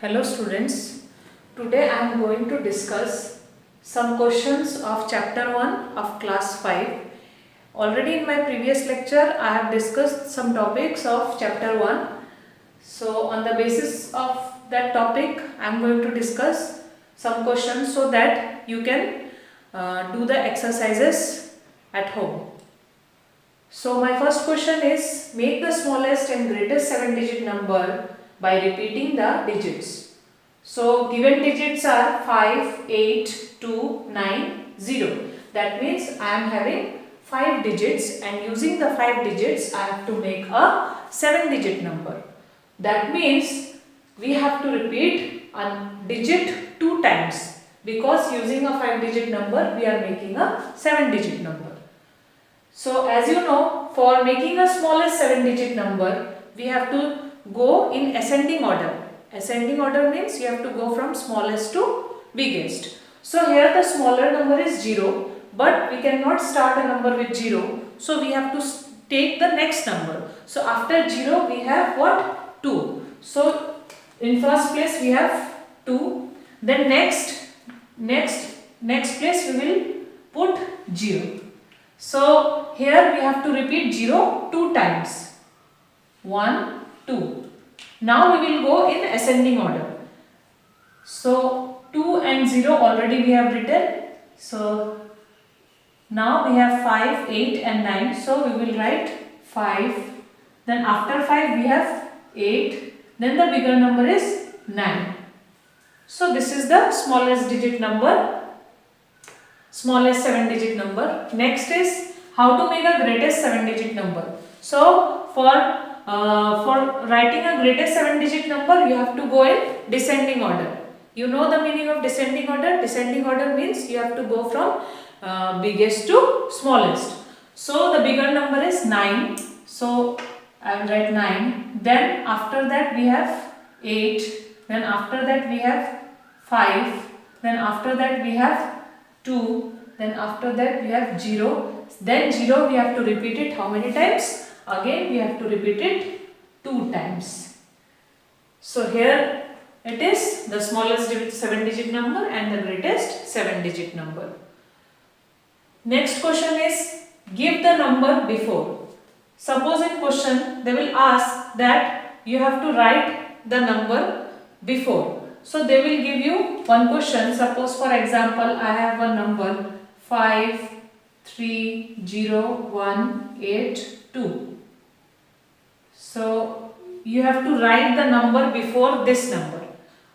Hello students, today I am going to discuss some questions of chapter 1 of class 5. Already in my previous lecture I have discussed some topics of chapter 1. So on the basis of that topic I am going to discuss some questions so that you can do the exercises at home. So my first question is, make the smallest and greatest 7-digit number by repeating the digits. So given digits are 5, 8, 2, 9, 0. That means I am having 5 digits and using the 5 digits I have to make a 7-digit number. That means we have to repeat a digit 2 times because using a 5-digit number we are making a 7-digit number. So as you know, for making a smallest 7-digit number, we have to go in ascending order. Ascending order means you have to go from smallest to biggest. So here the smaller number is 0, but we cannot start a number with 0. So we have to take the next number. So after 0 we have what? 2. So in first place we have 2. Then next place we will put 0. So here we have to repeat 0 2 times. 1, 2. Now we will go in ascending order. So 2 and 0 already we have written. So now we have 5, 8 and 9. So we will write 5. Then after 5 we have 8. Then the bigger number is 9. So this is the smallest digit number. Smallest 7-digit number. Next is how to make a greatest 7-digit number. So for writing a greatest 7-digit number, you have to go in descending order. You know the meaning of descending order? Descending order means you have to go from biggest to smallest. So the bigger number is 9. So I will write 9. Then after that we have 8. Then after that we have 5. Then after that we have 2, then after that we have 0, then 0 we have to repeat it how many times? Again we have to repeat it 2 times. So here it is the smallest 7-digit number and the greatest 7-digit number. Next question is, give the number before. Suppose in question they will ask that you have to write the number before. So they will give you one question. Suppose for example I have a number 5, 3, 0, 1, 8, 2. So you have to write the number before this number.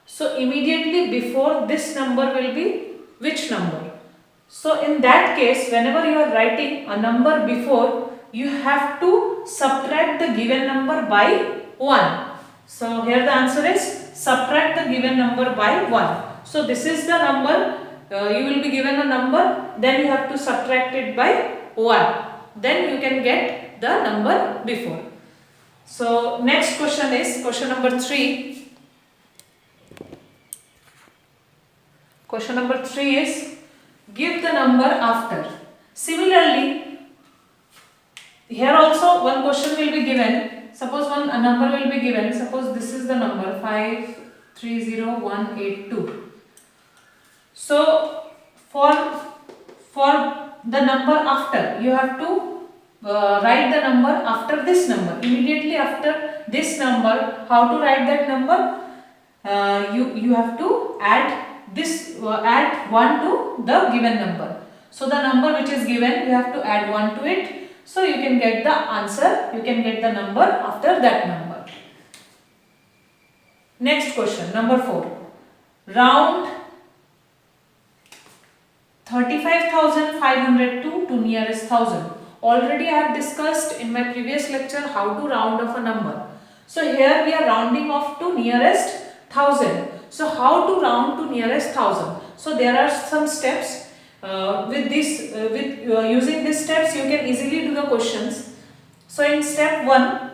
So immediately before this number will be which number? So in that case, whenever you are writing a number before, you have to subtract the given number by 1. So here the answer is subtract the given number by 1. So this is the number, you will be given a number, then you have to subtract it by 1. Then you can get the number before. So next question is question number 3. Question number 3 is, give the number after. Similarly, here also one question will be given. Suppose a number will be given. Suppose this is the number 530182. So for the number after, you have to write the number after this number. Immediately after this number, how to write that number? You have to add this add 1 to the given number. So the number which is given, you have to add 1 to it. So you can get the answer, you can get the number after that number. Next question, number 4. Round 35,502 to nearest 1000. Already I have discussed in my previous lecture how to round off a number. So here we are rounding off to nearest 1000. So how to round to nearest 1000? So there are some steps. Using these steps you can easily do the questions. So in step 1,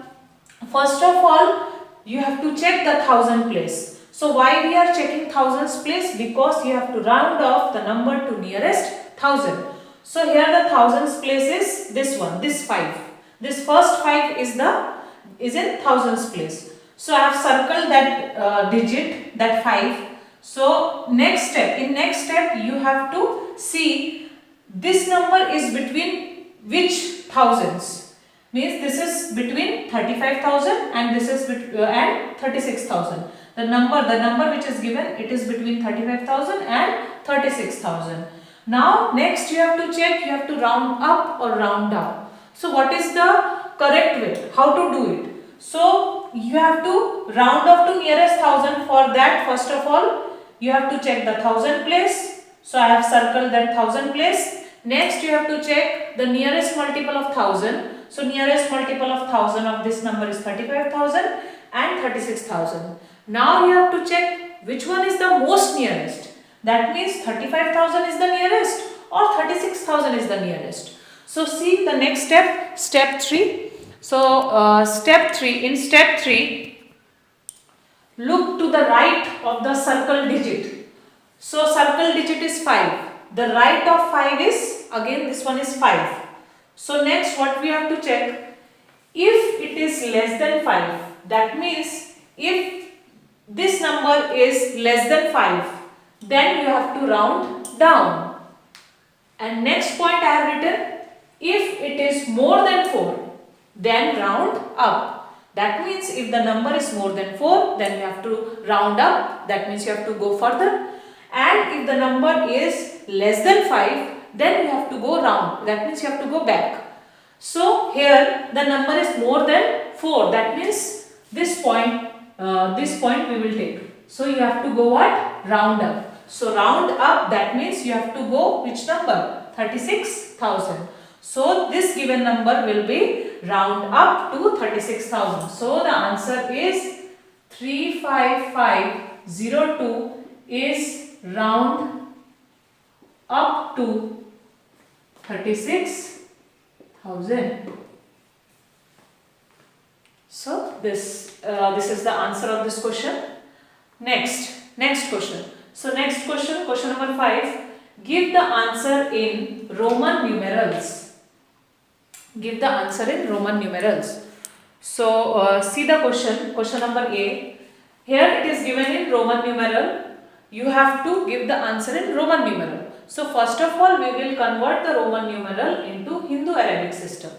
first of all you have to check the 1000 place. So why we are checking 1000's place? Because you have to round off the number to nearest 1000. So here the 1000's place is this one, this 5. This first 5 is in 1000's place. So I have circled that digit, that 5. So next step, in next step you have to see this number is between which thousands. Means this is between 35,000 and this is and 36,000. The number which is given, it is between 35,000 and 36,000. Now next you have to check, you have to round up or round down. So what is the correct way? How to do it? So you have to round up to nearest thousand. For that, first of all, you have to check the thousand place. So I have circled that thousand place. Next you have to check the nearest multiple of thousand. So nearest multiple of thousand of this number is 35,000 and 36,000. Now you have to check which one is the most nearest. That means 35,000 is the nearest or 36,000 is the nearest. So see the next step, step 3. So step 3, in step 3, look to the right of the circle digit. So circle digit is 5. The right of 5 is, again this one is 5. So next what we have to check, if it is less than 5, that means if this number is less than 5, then you have to round down. And next point I have written, if it is more than 4, then round up. That means if the number is more than 4, then you have to round up. That means you have to go further. And if the number is less than 5, then you have to go round. That means you have to go back. So here the number is more than 4. That means this point we will take. So you have to go what? Round up. So round up, that means you have to go which number? 36,000. So this given number will be round up to 36,000. So the answer is 35502 is round up to 36,000. So this is the answer of this question. Next question. So next question number 5. Give the answer in Roman numerals. Give the answer in Roman numerals. So see the question number A. Here it is given in Roman numeral. You have to give the answer in Roman numeral. So first of all we will convert the Roman numeral into Hindu Arabic system.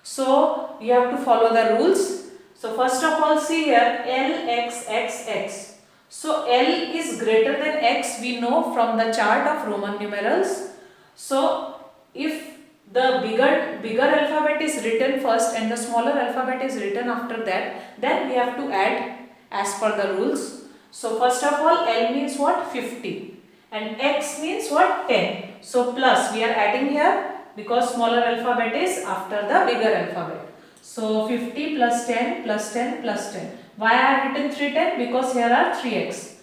So you have to follow the rules. So first of all see here LXXX. So L is greater than X, we know from the chart of Roman numerals. So if the bigger alphabet is written first and the smaller alphabet is written after that, then we have to add as per the rules. So first of all L means what? 50 and X means what? 10. So plus we are adding here because smaller alphabet is after the bigger alphabet. So 50 plus 10 plus 10 plus 10. Why I have written 310? Because here are 3x.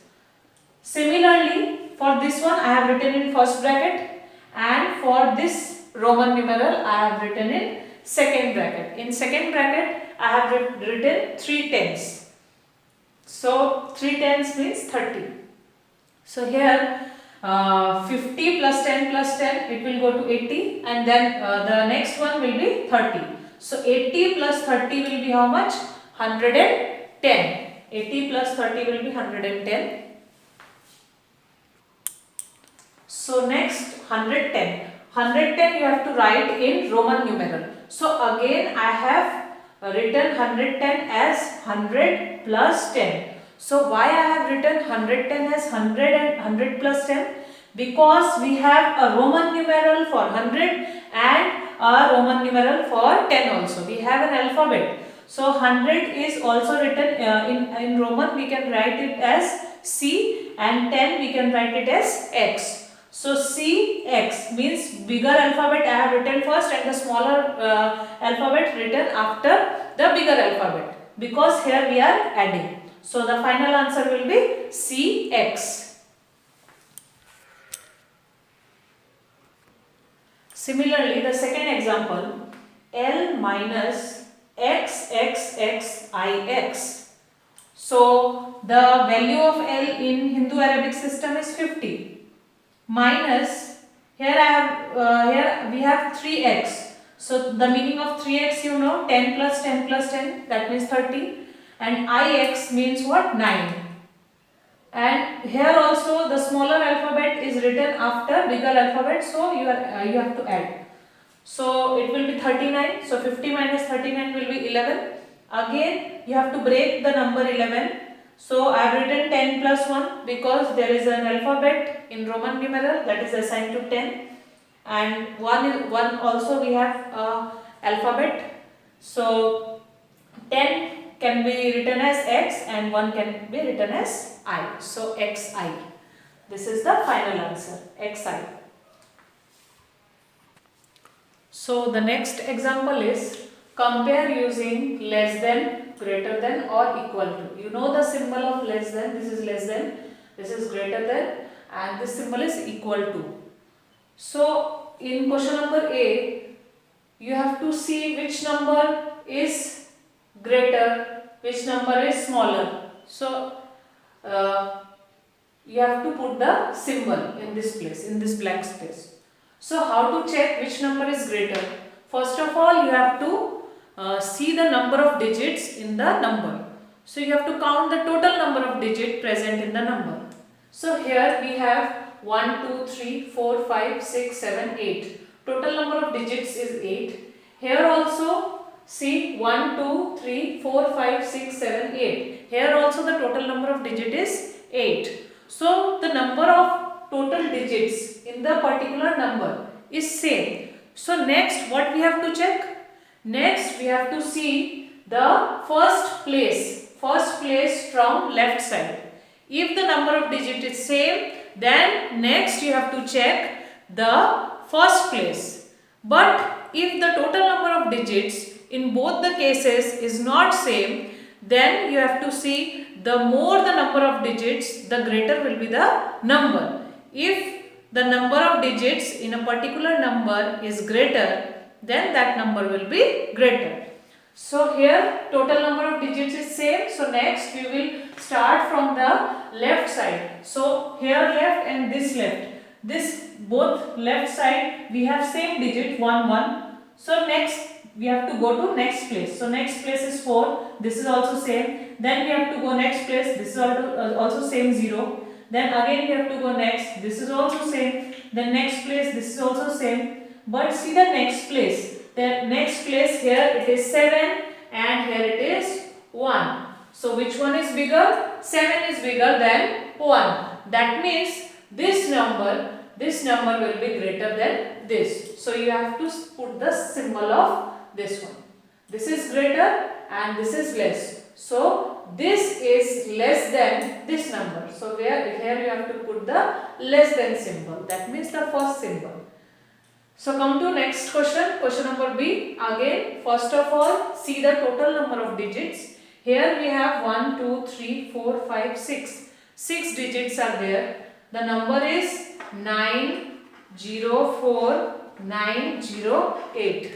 Similarly for this one I have written in first bracket, and for this Roman numeral I have written in second bracket. In second bracket I have written 3 tens. So 3 tens means 30. So here 50 plus 10 plus 10, it will go to 80, and then the next one will be 30. So 80 plus 30 will be how much? 110. 80 plus 30 will be 110. So next 110. 110 you have to write in Roman numeral. So again I have written 110 as 100 plus 10. So why I have written 110 as 100 and 100 plus 10? Because we have a Roman numeral for 100 and a Roman numeral for 10 also. We have an alphabet. So 100 is also written in Roman, we can write it as C, and 10 we can write it as X. So CX means bigger alphabet I have written first and the smaller alphabet written after the bigger alphabet, because here we are adding. So the final answer will be CX. Similarly, the second example, L minus XXXIX. So the value of L in Hindu Arabic system is 50. Minus, here we have 3x. So the meaning of 3x you know, 10 plus 10 plus 10, that means 30. and IX means what? 9. And here also the smaller alphabet is written after bigger alphabet, so you have to add. So it will be 39. So 50 minus 39 will be 11. Again you have to break the number 11. So I have written 10 plus 1 because there is an alphabet in Roman numeral that is assigned to 10, and 1 also we have alphabet. So 10 can be written as X and 1 can be written as I. So XI. This is the final answer, XI. So the next example is compare using less than, greater than or equal to. You know the symbol of less than, this is less than, this is greater than, and this symbol is equal to. So in question number A, you have to see which number is greater, which number is smaller. So you have to put the symbol in this place, in this blank space. So how to check which number is greater? First of all, you have to see the number of digits in the number. So you have to count the total number of digits present in the number. So here we have 1, 2, 3, 4, 5, 6, 7, 8. Total number of digits is 8. Here also see 1, 2, 3, 4, 5, 6, 7, 8. Here also the total number of digits is 8. So the number of total digits in the particular number is same. So next what we have to check? Next we have to see the first place from left side. If the number of digits is same, then next you have to check the first place. But if the total number of digits in both the cases is not same, then you have to see the more the number of digits, the greater will be the number. If the number of digits in a particular number is greater, then that number will be greater. So here total number of digits is same. So next we will start from the left side. So here left and this left. This both left side we have same digit 1 1. So next we have to go to next place. So next place is 4. This is also same. Then we have to go next place. This is also same 0. Then again we have to go next. This is also same. Then next place. This is also same. But see the next place. The next place here it is 7 and here it is 1. So which one is bigger? 7 is bigger than 1. That means this number will be greater than this. So you have to put the symbol of this one. This is greater and this is less. So this is less than this number. So here you have to put the less than symbol. That means the first symbol. So come to next question, question number B. Again, first of all, see the total number of digits. Here we have 1, 2, 3, 4, 5, 6. 6 digits are there. The number is 904,908.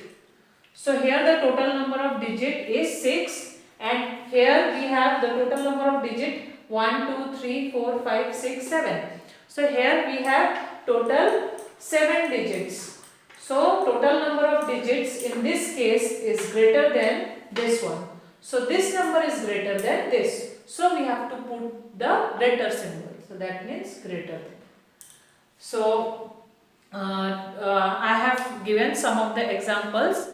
So here the total number of digit is 6, and here we have the total number of digit 1, 2, 3, 4, 5, 6, 7. So here we have total 7 digits. So total number of digits in this case is greater than this one. So this number is greater than this. So we have to put the greater symbol. So that means greater than. So I have given some of the examples.